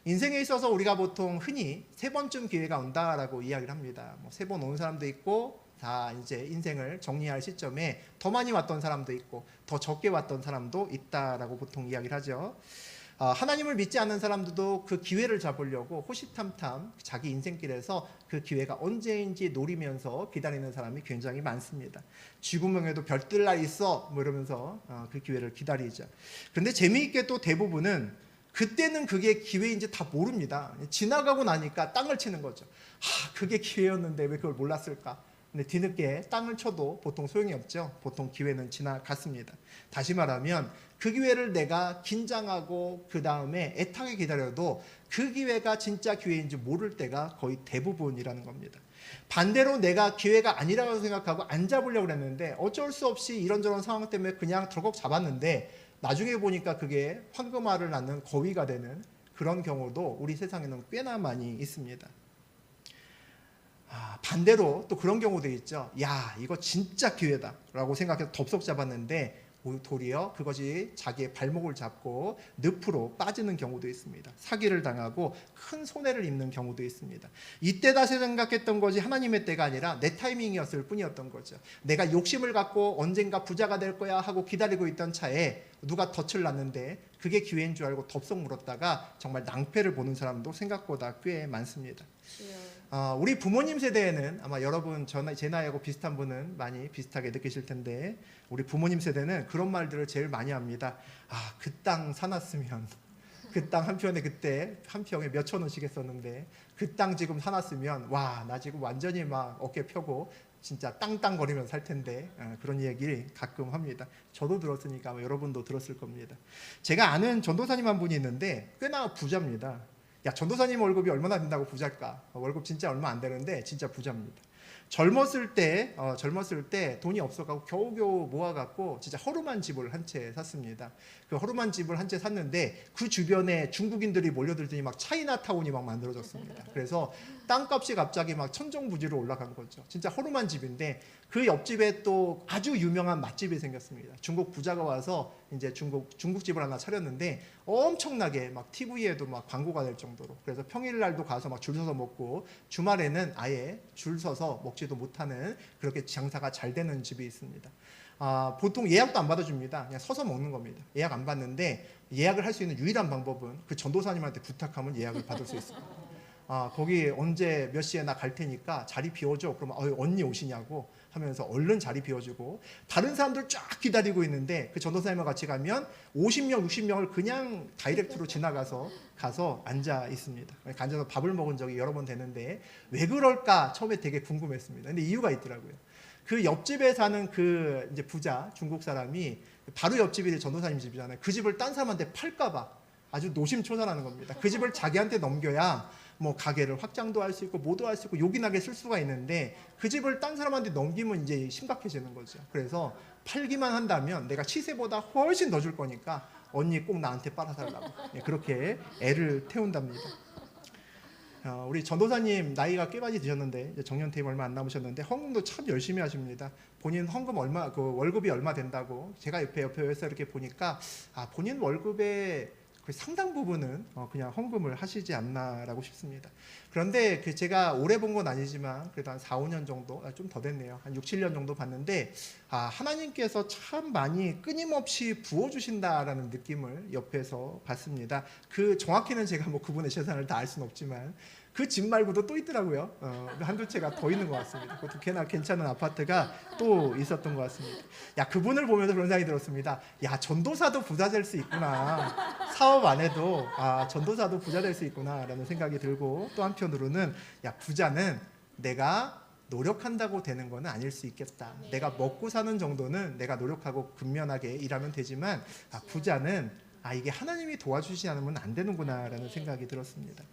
인생에 있어서 우리가 보통 흔히 3번쯤 기회가 온다라고 이야기를 합니다. 3번 오는 사람도 있고 다 이제 인생을 정리할 시점에 더 많이 왔던 사람도 있고 더 적게 왔던 사람도 있다라고 보통 이야기를 하죠. 하나님을 믿지 않는 사람들도 그 기회를 잡으려고 호시탐탐 자기 인생길에서 그 기회가 언제인지 노리면서 기다리는 사람이 굉장히 많습니다. 쥐구멍에도 별뜰 날 있어 뭐 이러면서 그 기회를 기다리죠. 그런데 재미있게 또 대부분은 그때는 그게 기회인지 다 모릅니다. 지나가고 나니까 땅을 치는 거죠. 그게 기회였는데 왜 그걸 몰랐을까? 근데 뒤늦게 땅을 쳐도 보통 소용이 없죠. 보통 기회는 지나갔습니다. 다시 말하면 그 기회를 내가 긴장하고 그 다음에 애타게 기다려도 그 기회가 진짜 기회인지 모를 때가 거의 대부분이라는 겁니다. 반대로 내가 기회가 아니라고 생각하고 안 잡으려고 했는데 어쩔 수 없이 이런저런 상황 때문에 그냥 덜컥 잡았는데 나중에 보니까 그게 황금알을 낳는 거위가 되는 그런 경우도 우리 세상에는 꽤나 많이 있습니다. 반대로 또 그런 경우도 있죠. 야, 이거 진짜 기회다 라고 생각해서 덥석 잡았는데 도리어 그것이 자기의 발목을 잡고 늪으로 빠지는 경우도 있습니다. 사기를 당하고 큰 손해를 입는 경우도 있습니다. 이때 다시 생각했던 것이 하나님의 때가 아니라 내 타이밍이었을 뿐이었던 거죠. 내가 욕심을 갖고 언젠가 부자가 될 거야 하고 기다리고 있던 차에 누가 덫을 놨는데 그게 기회인 줄 알고 덥석 물었다가 정말 낭패를 보는 사람도 생각보다 꽤 많습니다. 우리 부모님 세대에는 아마 여러분 제 나이하고 비슷한 분은 많이 비슷하게 느끼실 텐데 우리 부모님 세대는 그런 말들을 제일 많이 합니다. 그 땅 사놨으면 그 땅 한 편에 그때 한 평에 몇천 원씩 했었는데 그 땅 지금 사놨으면 와, 나 지금 완전히 막 어깨 펴고 진짜 땅땅거리면서 살 텐데 그런 얘기를 가끔 합니다. 저도 들었으니까 아마 여러분도 들었을 겁니다. 제가 아는 전도사님 한 분이 있는데 꽤나 부자입니다. 야, 전도사님 월급이 얼마나 된다고 부자일까? 월급 진짜 얼마 안 되는데 진짜 부자입니다. 젊었을 때 돈이 없어가지고 겨우겨우 모아갖고 진짜 허름한 집을 한 채 샀습니다. 그 허름한 집을 한 채 샀는데 그 주변에 중국인들이 몰려들더니 막 차이나타운이 막 만들어졌습니다. 그래서 땅값이 갑자기 막 천정부지로 올라간 거죠. 진짜 허름한 집인데 그 옆집에 또 아주 유명한 맛집이 생겼습니다. 중국 부자가 와서 이제 중국집을 하나 차렸는데 엄청나게 막 TV에도 막 광고가 될 정도로, 그래서 평일날도 가서 막 줄 서서 먹고 주말에는 아예 줄 서서 먹지도 못하는 그렇게 장사가 잘 되는 집이 있습니다. 보통 예약도 안 받아줍니다. 그냥 서서 먹는 겁니다. 예약 안 받는데 예약을 할 수 있는 유일한 방법은 그 전도사님한테 부탁하면 예약을 받을 수 있습니다. 거기 언제 몇 시에 나 갈 테니까 자리 비워줘. 그러면 언니 오시냐고 하면서 얼른 자리 비워주고, 다른 사람들 쫙 기다리고 있는데 그 전도사님과 같이 가면 50명, 60명을 그냥 다이렉트로 가서 앉아 있습니다. 앉아서 밥을 먹은 적이 여러 번 되는데 왜 그럴까 처음에 되게 궁금했습니다. 근데 이유가 있더라고요. 그 옆집에 사는 그 이제 부자 중국 사람이 바로 옆집이 전도사님 집이잖아요. 그 집을 딴 사람한테 팔까봐 아주 노심초사하는 겁니다. 그 집을 자기한테 넘겨야 뭐 가게를 확장도 할 수 있고 뭐도 할 수 있고 요긴하게 쓸 수가 있는데 그 집을 딴 사람한테 넘기면 이제 심각해지는 거죠. 그래서 팔기만 한다면 내가 시세보다 훨씬 더 줄 거니까 언니 꼭 나한테 빨아달라고 그렇게 애를 태운답니다. 우리 전도사님 나이가 꽤 많이 드셨는데 이제 정년 퇴임 얼마 안 남으셨는데 헌금도 참 열심히 하십니다. 본인 헌금 얼마, 그 월급이 얼마 된다고 제가 옆에서 이렇게 보니까 본인 월급의 거의 상당 부분은 그냥 헌금을 하시지 않나라고 싶습니다. 그런데 제가 오래 본 건 아니지만 그래도 한 4, 5년 정도, 좀 더 됐네요. 한 6, 7년 정도 봤는데 하나님께서 참 많이 끊임없이 부어주신다라는 느낌을 옆에서 받습니다. 정확히는 제가 뭐 그분의 재산을 다 알 수는 없지만 그 집 말고도 또 있더라고요. 한두 채가 더 있는 것 같습니다. 그것도 꽤나 괜찮은 아파트가 또 있었던 것 같습니다. 그분을 보면서 그런 생각이 들었습니다. 전도사도 부자 될 수 있구나. 사업 안 해도 전도사도 부자 될 수 있구나라는 생각이 들고, 또 한편으로는 부자는 내가 노력한다고 되는 거는 아닐 수 있겠다. 내가 먹고 사는 정도는 내가 노력하고 근면하게 일하면 되지만 부자는 이게 하나님이 도와주시지 않으면 안 되는구나라는 생각이 들었습니다.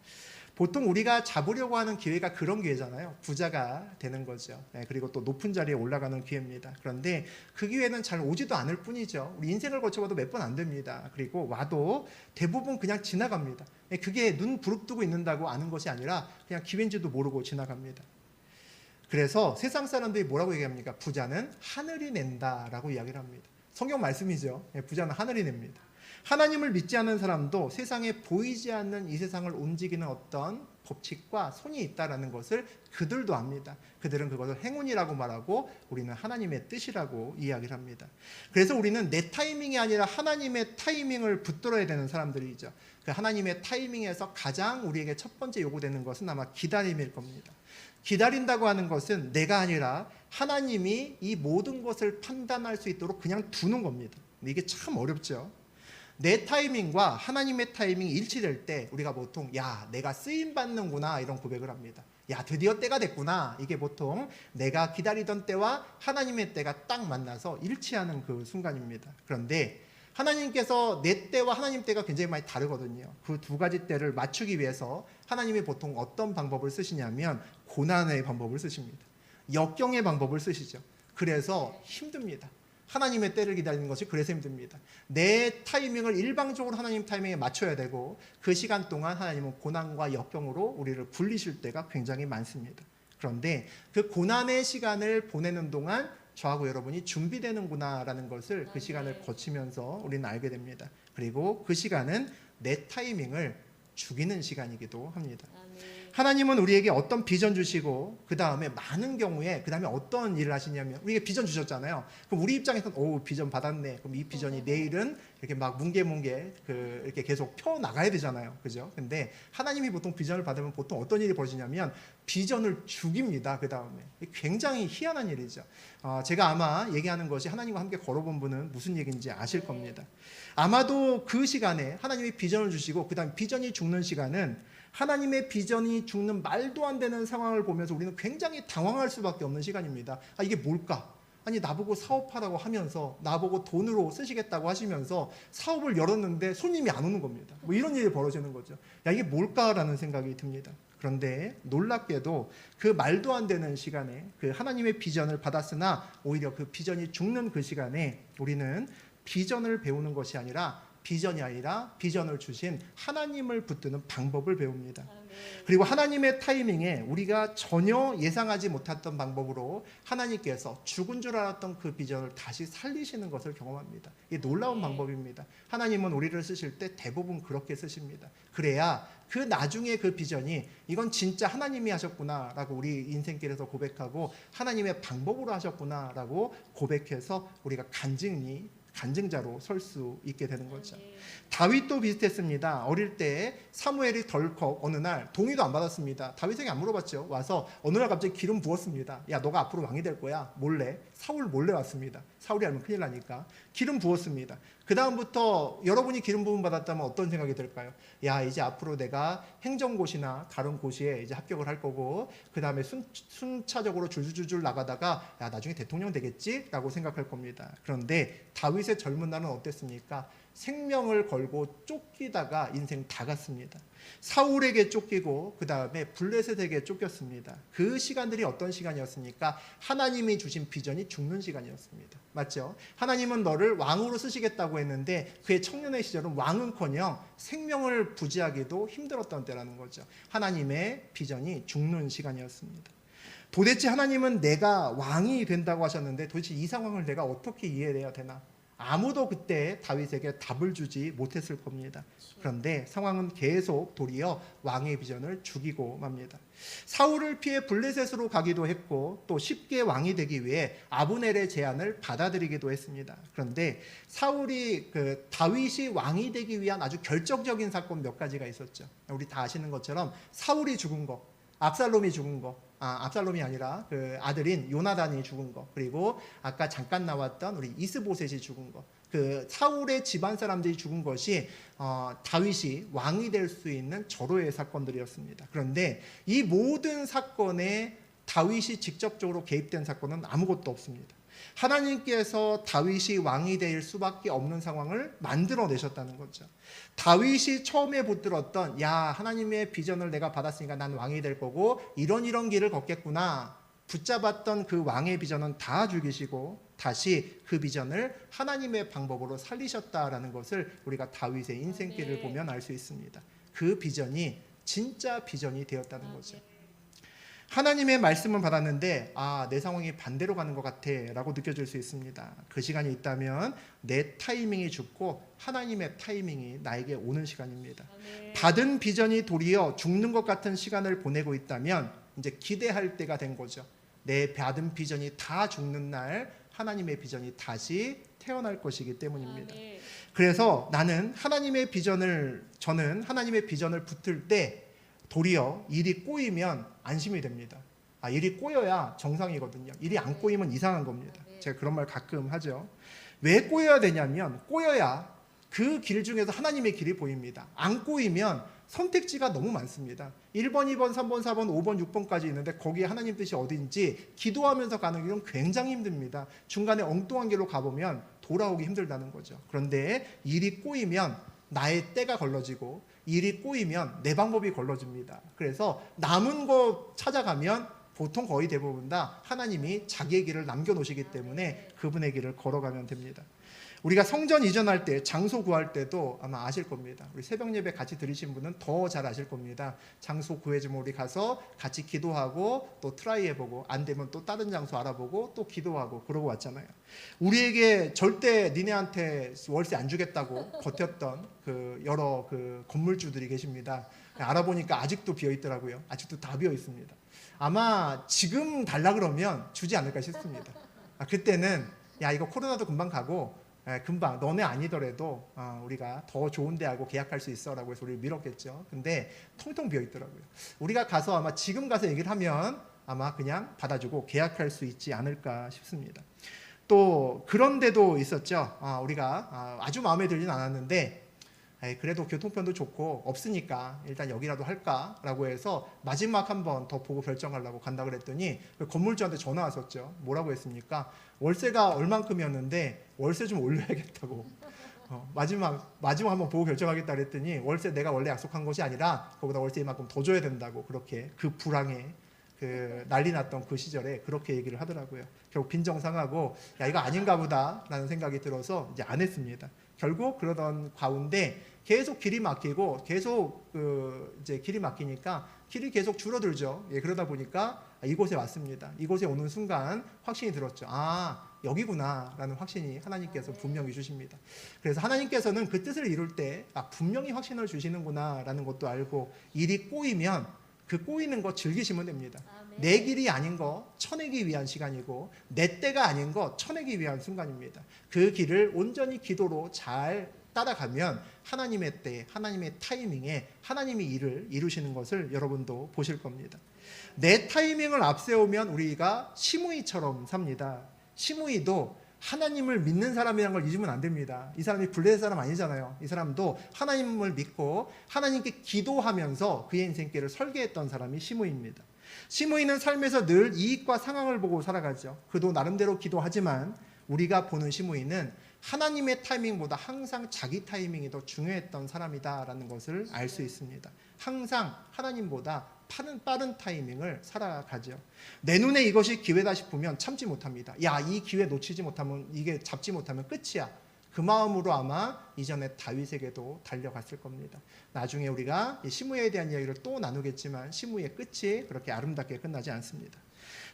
보통 우리가 잡으려고 하는 기회가 그런 기회잖아요. 부자가 되는 거죠. 그리고 또 높은 자리에 올라가는 기회입니다. 그런데 그 기회는 잘 오지도 않을 뿐이죠. 우리 인생을 거쳐봐도 몇 번 안 됩니다. 그리고 와도 대부분 그냥 지나갑니다. 그게 눈 부릅뜨고 있는다고 아는 것이 아니라 그냥 기회인지도 모르고 지나갑니다. 그래서 세상 사람들이 뭐라고 얘기합니까? 부자는 하늘이 낸다라고 이야기를 합니다. 성경 말씀이죠. 부자는 하늘이 냅니다. 하나님을 믿지 않는 사람도 세상에 보이지 않는 이 세상을 움직이는 어떤 법칙과 손이 있다는 것을 그들도 압니다. 그들은 그것을 행운이라고 말하고 우리는 하나님의 뜻이라고 이야기를 합니다. 그래서 우리는 내 타이밍이 아니라 하나님의 타이밍을 붙들어야 되는 사람들이죠. 그 하나님의 타이밍에서 가장 우리에게 첫 번째 요구되는 것은 아마 기다림일 겁니다. 기다린다고 하는 것은 내가 아니라 하나님이 이 모든 것을 판단할 수 있도록 그냥 두는 겁니다. 이게 참 어렵죠. 내 타이밍과 하나님의 타이밍이 일치될 때 우리가 보통 내가 쓰임받는구나 이런 고백을 합니다. 드디어 때가 됐구나. 이게 보통 내가 기다리던 때와 하나님의 때가 딱 만나서 일치하는 그 순간입니다. 그런데 하나님께서 내 때와 하나님 때가 굉장히 많이 다르거든요. 그 두 가지 때를 맞추기 위해서 하나님이 보통 어떤 방법을 쓰시냐면 고난의 방법을 쓰십니다. 역경의 방법을 쓰시죠. 그래서 힘듭니다. 하나님의 때를 기다리는 것이 그래서 힘듭니다. 내 타이밍을 일방적으로 하나님 타이밍에 맞춰야 되고 그 시간 동안 하나님은 고난과 역경으로 우리를 굴리실 때가 굉장히 많습니다. 그런데 그 고난의 시간을 보내는 동안 저하고 여러분이 준비되는구나라는 것을 그 시간을 거치면서 우리는 알게 됩니다. 그리고 그 시간은 내 타이밍을 죽이는 시간이기도 합니다. 하나님은 우리에게 어떤 비전 주시고 그 다음에 많은 경우에 그 다음에 어떤 일을 하시냐면 우리에게 비전 주셨잖아요. 그럼 우리 입장에서는 비전 받았네. 그럼 이 비전이 내일은 이렇게 막 뭉게뭉게 이렇게 계속 펴 나가야 되잖아요. 그죠? 근데 하나님이 보통 비전을 받으면 보통 어떤 일이 벌어지냐면 비전을 죽입니다. 그 다음에 굉장히 희한한 일이죠. 제가 아마 얘기하는 것이 하나님과 함께 걸어본 분은 무슨 얘기인지 아실 겁니다. 아마도 그 시간에 하나님이 비전을 주시고 그 다음에 비전이 죽는 시간은 하나님의 비전이 죽는 말도 안 되는 상황을 보면서 우리는 굉장히 당황할 수밖에 없는 시간입니다. 이게 뭘까? 아니 나보고 사업하라고 하면서 나보고 돈으로 쓰시겠다고 하시면서 사업을 열었는데 손님이 안 오는 겁니다. 뭐 이런 일이 벌어지는 거죠. 이게 뭘까라는 생각이 듭니다. 그런데 놀랍게도 그 말도 안 되는 시간에 그 하나님의 비전을 받았으나 오히려 그 비전이 죽는 그 시간에 우리는 비전을 배우는 것이 아니라 비전을 주신 하나님을 붙드는 방법을 배웁니다. 그리고 하나님의 타이밍에 우리가 전혀 예상하지 못했던 방법으로 하나님께서 죽은 줄 알았던 그 비전을 다시 살리시는 것을 경험합니다. 이게 놀라운 방법입니다. 하나님은 우리를 쓰실 때 대부분 그렇게 쓰십니다. 그래야 그 나중에 그 비전이 이건 진짜 하나님이 하셨구나라고 우리 인생길에서 고백하고 하나님의 방법으로 하셨구나라고 고백해서 우리가 간증자로 설 수 있게 되는 거죠. 다윗도 비슷했습니다. 어릴 때 사무엘이 덜컥 어느 날 동의도 안 받았습니다. 다윗에게 안 물어봤죠. 와서 어느 날 갑자기 기름 부었습니다. 너가 앞으로 왕이 될 거야. 몰래. 사울 몰래 왔습니다. 사울이 알면 큰일 나니까. 기름 부었습니다. 그 다음부터 여러분이 기름 부음 받았다면 어떤 생각이 들까요? 이제 앞으로 내가 행정고시나 다른 고시에 이제 합격을 할 거고 그 다음에 순차적으로 줄줄줄 나가다가 나중에 대통령 되겠지? 라고 생각할 겁니다. 그런데 다윗의 젊은 날은 어땠습니까? 생명을 걸고 쫓기다가 인생 다 갔습니다. 사울에게 쫓기고 그 다음에 블레셋에게 쫓겼습니다. 그 시간들이 어떤 시간이었습니까? 하나님이 주신 비전이 죽는 시간이었습니다. 맞죠? 하나님은 너를 왕으로 쓰시겠다고 했는데 그의 청년의 시절은 왕은커녕 생명을 부지하기도 힘들었던 때라는 거죠. 하나님의 비전이 죽는 시간이었습니다. 도대체 하나님은 내가 왕이 된다고 하셨는데 도대체 이 상황을 내가 어떻게 이해해야 되나? 아무도 그때 다윗에게 답을 주지 못했을 겁니다. 그런데 상황은 계속 도리어 왕의 비전을 죽이고 맙니다. 사울을 피해 블레셋으로 가기도 했고 또 쉽게 왕이 되기 위해 아브넬의 제안을 받아들이기도 했습니다. 그런데 사울이 다윗이 왕이 되기 위한 아주 결정적인 사건 몇 가지가 있었죠. 우리 다 아시는 것처럼 사울이 죽은 거, 압살롬이 죽은 거, 압살롬이 아니라 그 아들인 요나단이 죽은 거, 그리고 아까 잠깐 나왔던 우리 이스보셋이 죽은 거, 그 사울의 집안 사람들이 죽은 것이 다윗이 왕이 될 수 있는 절호의 사건들이었습니다. 그런데 이 모든 사건에 다윗이 직접적으로 개입된 사건은 아무것도 없습니다. 하나님께서 다윗이 왕이 될 수밖에 없는 상황을 만들어내셨다는 거죠. 다윗이 처음에 붙들었던 하나님의 비전을 내가 받았으니까 난 왕이 될 거고 이런 길을 걷겠구나 붙잡았던 그 왕의 비전은 다 죽이시고 다시 그 비전을 하나님의 방법으로 살리셨다라는 것을 우리가 다윗의 인생길을 보면 알 수 있습니다. 그 비전이 진짜 비전이 되었다는 거죠. 하나님의 말씀을 받았는데 내 상황이 반대로 가는 것 같아 라고 느껴질 수 있습니다. 그 시간이 있다면 내 타이밍이 죽고 하나님의 타이밍이 나에게 오는 시간입니다. 받은 비전이 도리어 죽는 것 같은 시간을 보내고 있다면 이제 기대할 때가 된 거죠. 내 받은 비전이 다 죽는 날 하나님의 비전이 다시 태어날 것이기 때문입니다. 그래서 저는 하나님의 비전을 붙들 때 도리어 일이 꼬이면 안심이 됩니다. 일이 꼬여야 정상이거든요. 일이 안 꼬이면 이상한 겁니다. 제가 그런 말 가끔 하죠. 왜 꼬여야 되냐면 꼬여야 그 길 중에서 하나님의 길이 보입니다. 안 꼬이면 선택지가 너무 많습니다. 1번, 2번, 3번, 4번, 5번, 6번까지 있는데 거기에 하나님 뜻이 어딘지 기도하면서 가는 길은 굉장히 힘듭니다. 중간에 엉뚱한 길로 가보면 돌아오기 힘들다는 거죠. 그런데 일이 꼬이면 나의 때가 걸러지고 일이 꼬이면 내 방법이 걸러집니다. 그래서 남은 거 찾아가면 보통 거의 대부분 다 하나님이 자기의 길을 남겨놓으시기 때문에 그분의 길을 걸어가면 됩니다. 우리가 성전 이전할 때 장소 구할 때도 아마 아실 겁니다. 우리 새벽 예배 같이 들으신 분은 더 잘 아실 겁니다. 장소 구해주면 우리 가서 같이 기도하고 또 트라이 해보고 안 되면 또 다른 장소 알아보고 또 기도하고 그러고 왔잖아요. 우리에게 절대 니네한테 월세 안 주겠다고 버텼던 여러 건물주들이 계십니다. 알아보니까 아직도 비어 있더라고요. 아직도 다 비어 있습니다. 아마 지금 달라 그러면 주지 않을까 싶습니다. 그때는 이거 코로나도 금방 가고 금방 너네 아니더라도 우리가 더 좋은 데하고 계약할 수 있어 라고 해서 우리를 밀었겠죠. 근데 텅텅 비어 있더라고요. 우리가 가서 아마 지금 가서 얘기를 하면 아마 그냥 받아주고 계약할 수 있지 않을까 싶습니다. 또 그런 데도 있었죠. 우리가 아주 마음에 들진 않았는데 그래도 교통편도 좋고 없으니까 일단 여기라도 할까라고 해서 마지막 한 번 더 보고 결정하려고 간다 그랬더니 건물주한테 전화 왔었죠. 뭐라고 했습니까? 월세가 얼만큼이었는데 월세 좀 올려야겠다고. 마지막 한번 보고 결정하겠다 그랬더니 월세 내가 원래 약속한 것이 아니라 그보다 월세 이만큼 더 줘야 된다고 그렇게 그 불황에 난리 났던 그 시절에 그렇게 얘기를 하더라고요. 결국 빈정상하고 이거 아닌가 보다 라는 생각이 들어서 이제 안 했습니다. 결국 그러던 가운데 계속 길이 막히고 계속 이제 길이 막히니까 길이 계속 줄어들죠. 그러다 보니까 이곳에 왔습니다. 이곳에 오는 순간 확신이 들었죠. 여기구나 라는 확신이 하나님께서 분명히 주십니다. 그래서 하나님께서는 그 뜻을 이룰 때 분명히 확신을 주시는구나 라는 것도 알고 일이 꼬이면 그 꼬이는 거 즐기시면 됩니다. 내 길이 아닌 거 쳐내기 위한 시간이고 내 때가 아닌 거 쳐내기 위한 순간입니다. 그 길을 온전히 기도로 잘 따라가면 하나님의 때, 하나님의 타이밍에 하나님이 일을 이루시는 것을 여러분도 보실 겁니다. 내 타이밍을 앞세우면 우리가 시므이처럼 삽니다. 시므이도 하나님을 믿는 사람이라는 걸 잊으면 안 됩니다. 이 사람이 블레셋 사람 아니잖아요. 이 사람도 하나님을 믿고 하나님께 기도하면서 그의 인생길을 설계했던 사람이 시므이입니다. 시므이는 삶에서 늘 이익과 상황을 보고 살아가죠. 그도 나름대로 기도하지만 우리가 보는 시므이는 하나님의 타이밍보다 항상 자기 타이밍이 더 중요했던 사람이다라는 것을 알 수 있습니다. 항상 하나님보다 빠른 타이밍을 살아가죠. 내 눈에 이것이 기회다 싶으면 참지 못합니다. 야, 이 기회 놓치지 못하면, 이게 잡지 못하면 끝이야. 그 마음으로 아마 이전에 다윗에게도 달려갔을 겁니다. 나중에 우리가 시므야에 대한 이야기를 또 나누겠지만 시므의 끝이 그렇게 아름답게 끝나지 않습니다.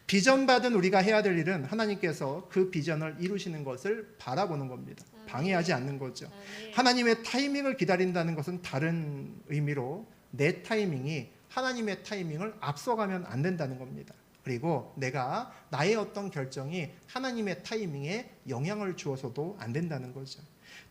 비전 받은 우리가 해야 될 일은 하나님께서 그 비전을 이루시는 것을 바라보는 겁니다. 방해하지 않는 거죠. 하나님의 타이밍을 기다린다는 것은 다른 의미로 내 타이밍이 하나님의 타이밍을 앞서가면 안 된다는 겁니다. 그리고 내가 나의 어떤 결정이 하나님의 타이밍에 영향을 주어서도 안 된다는 거죠.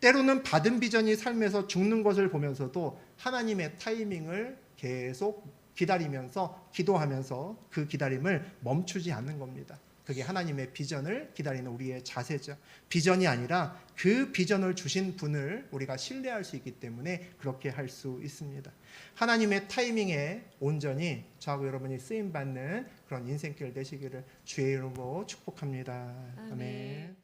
때로는 받은 비전이 삶에서 죽는 것을 보면서도 하나님의 타이밍을 계속 기다리면서 기도하면서 그 기다림을 멈추지 않는 겁니다. 그게 하나님의 비전을 기다리는 우리의 자세죠. 비전이 아니라 그 비전을 주신 분을 우리가 신뢰할 수 있기 때문에 그렇게 할 수 있습니다. 하나님의 타이밍에 온전히 저하고 여러분이 쓰임받는 그런 인생길 되시기를 주의 이름으로 축복합니다. 아멘.